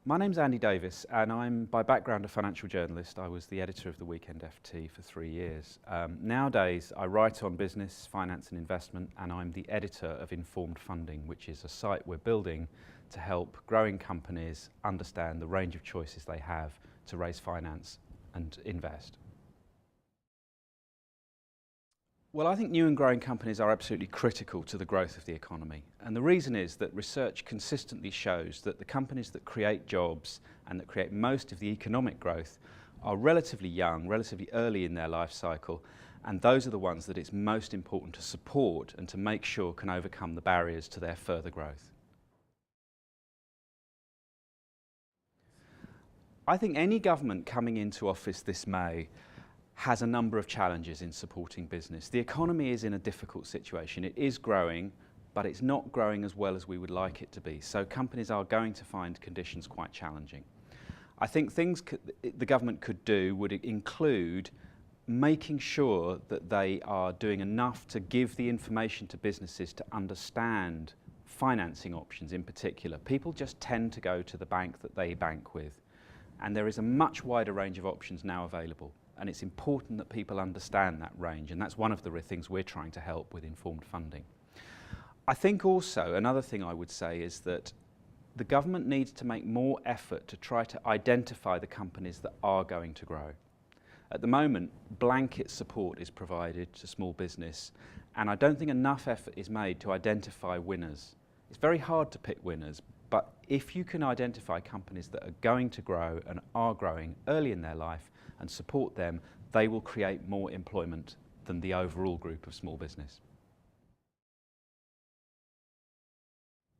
My name's Andy Davis, and I'm by background a financial journalist. I was the editor of the Weekend FT for 3 years. Nowadays, I write on business, finance and investment, and I'm the editor of Informed Funding, which is a site we're building to help growing companies understand the range of choices they have to raise finance and invest. Well, I think new and growing companies are absolutely critical to the growth of the economy. And the reason is that research consistently shows that the companies that create jobs and that create most of the economic growth are relatively young, relatively early in their life cycle, and those are the ones that it's most important to support and to make sure can overcome the barriers to their further growth. I think any government coming into office this May has a number of challenges in supporting business. The economy is in a difficult situation. It is growing, but it's not growing as well as we would like it to be. So companies are going to find conditions quite challenging. I think things the government could do would include making sure that they are doing enough to give the information to businesses to understand financing options in particular. People just tend to go to the bank that they bank with, and there is a much wider range of options now available. And it's important that people understand that range, and that's one of the things we're trying to help with Informed Funding. I think also another thing I would say is that the government needs to make more effort to try to identify the companies that are going to grow. At the moment, blanket support is provided to small business, and I don't think enough effort is made to identify winners. It's very hard to pick winners, but if you can identify companies that are going to grow and are growing early in their life and support them, they will create more employment than the overall group of small business.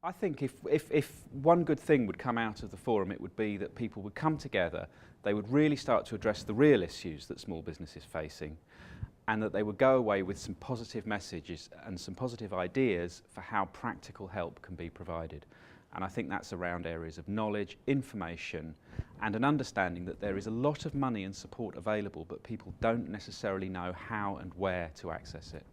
I think if one good thing would come out of the forum, it would be that people would come together, they would really start to address the real issues that small business is facing, and that they would go away with some positive messages and some positive ideas for how practical help can be provided. And I think that's around areas of knowledge, information, and an understanding that there is a lot of money and support available, but people don't necessarily know how and where to access it.